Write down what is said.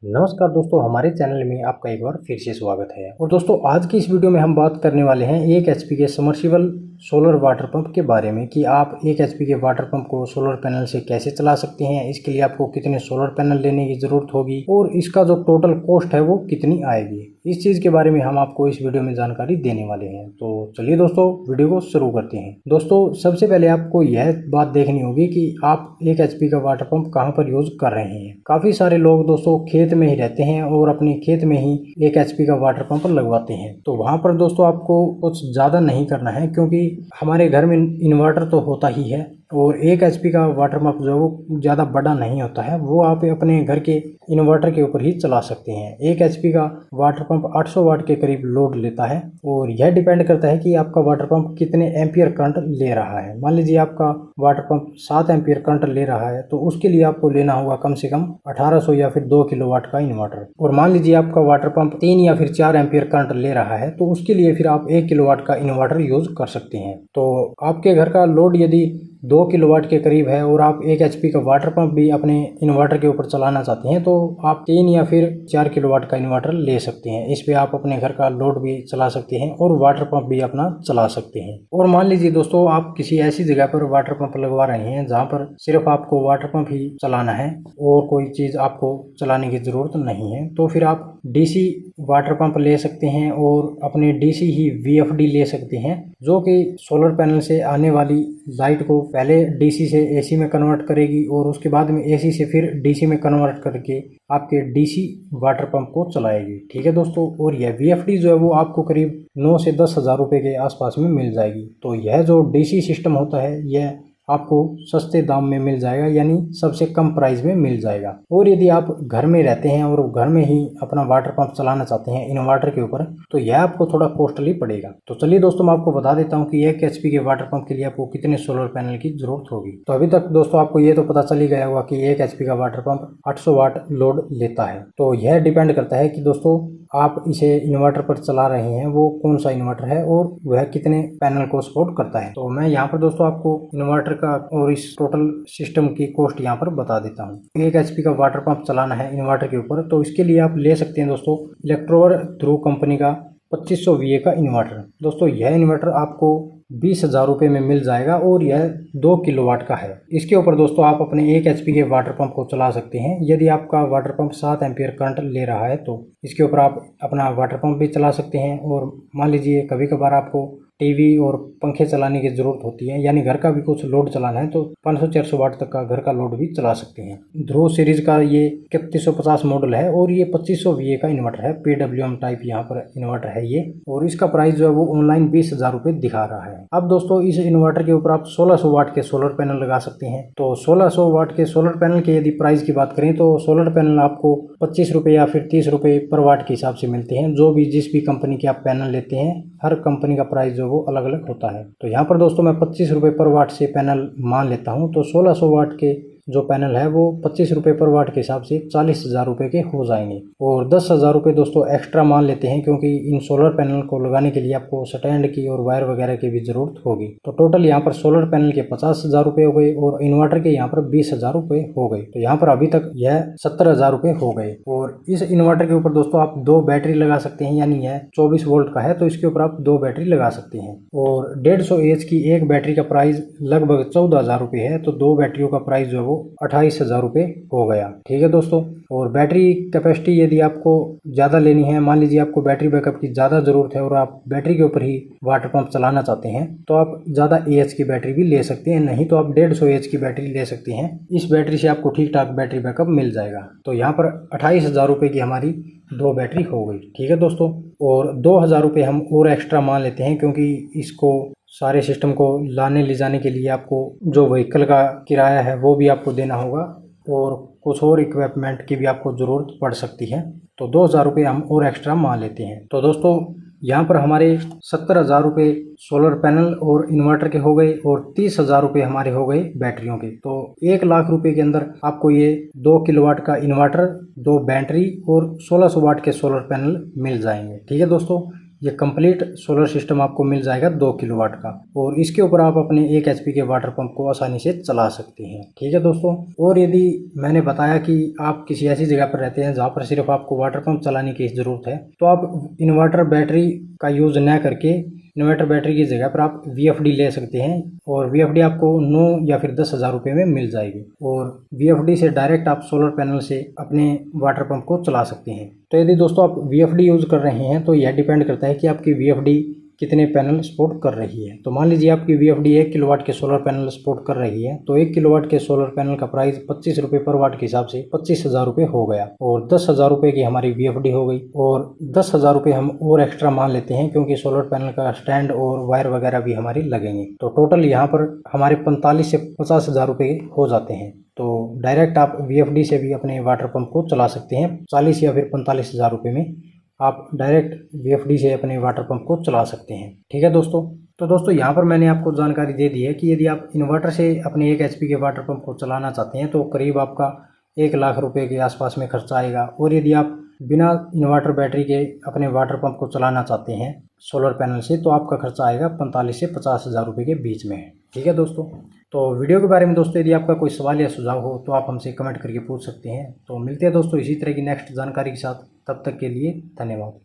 नमस्कार दोस्तों, हमारे चैनल में आपका एक बार फिर से स्वागत है। और दोस्तों, आज की इस वीडियो में हम बात करने वाले हैं 1 एचपी के समर्सिबल सोलर वाटर पंप के बारे में कि आप 1 एचपी के वाटर पंप को सोलर पैनल से कैसे चला सकते हैं, इसके लिए आपको कितने सोलर पैनल लेने की ज़रूरत होगी और इसका जो टोटल कॉस्ट है वो कितनी आएगी। इस चीज़ के बारे में हम आपको इस वीडियो में जानकारी देने वाले हैं। तो चलिए दोस्तों, वीडियो को शुरू करते हैं। दोस्तों, सबसे पहले आपको यह बात देखनी होगी कि आप 1 एचपी का वाटर पंप कहाँ पर यूज़ कर रहे हैं। काफ़ी सारे लोग दोस्तों खेत में ही रहते हैं और अपने खेत में ही 1 एचपी का वाटर पंप लगवाते हैं। तो वहाँ पर दोस्तों आपको कुछ ज़्यादा नहीं करना है, क्योंकि हमारे घर में इन्वर्टर तो होता ही है और 1 एचपी का वाटर पंप जो वो ज़्यादा बड़ा नहीं होता है, वो आप अपने घर के इन्वर्टर के ऊपर ही चला सकते हैं। 1 एचपी का वाटर पंप 800 वाट के करीब लोड लेता है और यह डिपेंड करता है कि आपका वाटर पंप कितने एम्पियर करंट ले रहा है। मान लीजिए आपका वाटर पंप 7 एम्पियर करंट ले रहा है, तो उसके लिए आपको लेना होगा कम से कम 1800 या फिर 2 किलोवाट का इन्वर्टर। और मान लीजिए आपका वाटर पंप 3 या फिर 4 एम्पियर करंट ले रहा है, तो उसके लिए फिर आप 1 किलोवाट का इन्वर्टर यूज कर सकते हैं। तो आपके घर का लोड यदि 2 किलोवाट के करीब है और आप 1 एचपी का वाटर पंप भी अपने इन्वर्टर के ऊपर चलाना चाहते हैं, तो आप 3 या फिर 4 किलोवाट का इन्वर्टर ले सकते हैं। इस पे आप अपने घर का लोड भी चला सकते हैं और वाटर पंप भी अपना चला सकते हैं। और मान लीजिए दोस्तों, आप किसी ऐसी जगह पर वाटर पंप लगवा रहे हैं जहाँ पर सिर्फ आपको वाटर पंप ही चलाना है और कोई चीज़ आपको चलाने की ज़रूरत नहीं है, तो फिर आप डीसी वाटर पंप ले सकते हैं और अपने डीसी ही वीएफडी ले सकते हैं, जो कि सोलर पैनल से आने वाली लाइट को पहले डीसी से एसी में कन्वर्ट करेगी और उसके बाद में एसी से फिर डीसी में कन्वर्ट करके आपके डीसी वाटर पंप को चलाएगी। ठीक है दोस्तों, और यह वीएफडी जो है वो आपको करीब 9 से 10 हज़ार रुपये के आसपास में मिल जाएगी। तो यह जो डीसी सिस्टम होता है यह आपको सस्ते दाम में मिल जाएगा, यानी सबसे कम प्राइस में मिल जाएगा। और यदि आप घर में रहते हैं और घर में ही अपना वाटर पंप चलाना चाहते हैं इन्वर्टर के ऊपर, तो यह आपको थोड़ा कॉस्टली पड़ेगा। तो चलिए दोस्तों, मैं आपको बता देता हूं कि 1 एचपी के वाटर पंप के लिए आपको कितने सोलर पैनल की जरूरत होगी। तो अभी तक दोस्तों आपको ये तो पता चल ही गया होगा कि 1 एचपी का वाटर पंप 800 वाट लोड लेता है। तो यह डिपेंड करता है कि दोस्तों आप इसे इन्वर्टर पर चला रहे हैं वो कौन सा इन्वर्टर है और वह कितने पैनल को सपोर्ट करता है। तो मैं यहाँ पर दोस्तों आपको इन्वर्टर का और इस टोटल सिस्टम की कॉस्ट यहाँ पर बता देता हूँ। 1 एचपी का वाटर पंप चलाना है इन्वर्टर के ऊपर, तो इसके लिए आप ले सकते हैं दोस्तों इलेक्ट्रोवर ध्रुव कंपनी का 2500 VA का इन्वर्टर। दोस्तों यह इन्वर्टर आपको 20,000 रुपये में मिल जाएगा और यह 2 किलोवाट का है। इसके ऊपर दोस्तों आप अपने 1 एचपी के वाटर पंप को चला सकते हैं। यदि आपका वाटर पंप 7 एम्पियर करंट ले रहा है, तो इसके ऊपर आप अपना वाटर पंप भी चला सकते हैं। और मान लीजिए कभी कभार आपको टीवी और पंखे चलाने की ज़रूरत होती है, यानी घर का भी कुछ लोड चलाना है, तो 500-400 वाट तक का घर का लोड भी चला सकते हैं। ध्रुव सीरीज का ये 3150 मॉडल है और ये 2500 VA का इन्वर्टर है। PWM टाइप यहाँ पर इन्वर्टर है ये, और इसका प्राइस जो है वो ऑनलाइन 20,000 रुपये दिखा रहा है। अब दोस्तों इस इन्वर्टर के ऊपर आप 1600 वाट के सोलर पैनल लगा सकते हैं। तो 1600 वाट के सोलर पैनल के यदि प्राइस की बात करें, तो सोलर पैनल आपको 25 रुपये या फिर 30 रुपये पर वाट के हिसाब से मिलते हैं। जो भी जिस भी कंपनी के आप पैनल लेते हैं, हर कंपनी का प्राइस जो वो अलग अलग होता है। तो यहाँ पर दोस्तों मैं 25 रुपये पर वाट से पैनल मान लेता हूँ, तो 1600 वाट के जो पैनल है वो 25 रुपये पर वाट के हिसाब से 40,000 रुपये के हो जाएंगे। और 10,000 रुपये दोस्तों एक्स्ट्रा मान लेते हैं, क्योंकि इन सोलर पैनल को लगाने के लिए आपको स्टैंड की और वायर वगैरह की भी जरूरत होगी। तो टोटल यहाँ पर सोलर पैनल के 50,000 रुपये हो गए और इन्वर्टर के यहाँ पर 20,000 रुपये हो गए। तो यहाँ पर अभी तक यह 70,000 रुपये हो गए। और इस इन्वर्टर के ऊपर दोस्तों आप 2 बैटरी लगा सकते हैं, यानी यह 24 वोल्ट का है, तो इसके ऊपर आप 2 बैटरी लगा सकते हैं। और 150 एच की एक बैटरी का प्राइस लगभग 14,000 रुपये है, तो 2 बैटरियों का प्राइस जो है वो 28,000 रुपये हो गया। ठीक है दोस्तों, और बैटरी कैपेसिटी यदि आपको ज़्यादा लेनी है, मान लीजिए आपको बैटरी बैकअप की ज़्यादा ज़रूरत है और आप बैटरी के ऊपर ही वाटर पंप चलाना चाहते हैं, तो आप ज़्यादा AH की बैटरी भी ले सकते हैं, नहीं तो आप 150 AH की बैटरी ले सकते हैं। इस बैटरी से आपको ठीक ठाक बैटरी बैकअप मिल जाएगा। तो यहाँ पर 28,000 रुपये की हमारी 2 बैटरी हो गई। ठीक है दोस्तों, और 2,000 रुपये हम और एक्स्ट्रा मान लेते हैं, क्योंकि इसको सारे सिस्टम को लाने ले जाने के लिए आपको जो व्हीकल का किराया है वो भी आपको देना होगा और कुछ और इक्विपमेंट की भी आपको ज़रूरत पड़ सकती है। तो 2,000 रुपये हम और एक्स्ट्रा मान लेते हैं। तो दोस्तों यहाँ पर हमारे 70,000 रुपये सोलर पैनल और इन्वर्टर के हो गए और 30,000 रुपये हमारे हो गए बैटरियों के। तो 1 लाख रुपये के अंदर आपको ये 2 किलोवाट का इन्वर्टर, 2 बैटरी और 1600 वाट के सोलर पैनल मिल जाएंगे। ठीक है दोस्तों, ये कंप्लीट सोलर सिस्टम आपको मिल जाएगा 2 किलोवाट का, और इसके ऊपर आप अपने 1 एचपी के वाटर पंप को आसानी से चला सकते हैं। ठीक है दोस्तों, और यदि मैंने बताया कि आप किसी ऐसी जगह पर रहते हैं जहाँ पर सिर्फ आपको वाटर पंप चलाने की ज़रूरत है, तो आप इन्वर्टर बैटरी का यूज़ न करके इन्वर्टर बैटरी की जगह पर आप VFD ले सकते हैं, और VFD आपको 9 या फिर 10,000 रुपये में मिल जाएगी, और VFD से डायरेक्ट आप सोलर पैनल से अपने वाटर पंप को चला सकते हैं। तो यदि दोस्तों आप VFD यूज़ कर रहे हैं तो यह डिपेंड करता है कि आपकी VFD कितने पैनल सपोर्ट कर रही है। तो मान लीजिए आपकी VFD 1 किलोवाट के सोलर पैनल सपोर्ट कर रही है, तो 1 किलोवाट के सोलर पैनल का प्राइस 25 रुपये पर वाट के हिसाब से 25,000 रुपये हो गया, और 10,000 रुपये की हमारी VFD हो गई, और 10,000 रुपये हम और एक्स्ट्रा मान लेते हैं क्योंकि सोलर पैनल का स्टैंड और वायर वगैरह भी हमारी लगेंगे। तो टोटल यहाँ पर हमारे 45 से 50,000 रुपये हो जाते हैं। तो डायरेक्ट आप VFD से भी अपने वाटर पंप को चला सकते हैं। 40 या फिर 45,000 रुपये में आप डायरेक्ट VFD से अपने वाटर पंप को चला सकते हैं। ठीक है दोस्तों, तो दोस्तों यहाँ पर मैंने आपको जानकारी दे दी है कि यदि आप इन्वर्टर से अपने 1 एचपी के वाटर पंप को चलाना चाहते हैं तो करीब आपका 1 लाख रुपए के आसपास में खर्चा आएगा, और यदि आप बिना इन्वर्टर बैटरी के अपने वाटर पंप को चलाना चाहते हैं सोलर पैनल से तो आपका खर्चा आएगा 45 से 50,000 रुपये के बीच में। ठीक है दोस्तों, तो वीडियो के बारे में दोस्तों यदि आपका कोई सवाल या सुझाव हो तो आप हमसे कमेंट करके पूछ सकते हैं। तो मिलते हैं दोस्तों इसी तरह की नेक्स्ट जानकारी के साथ, तब तक के लिए धन्यवाद।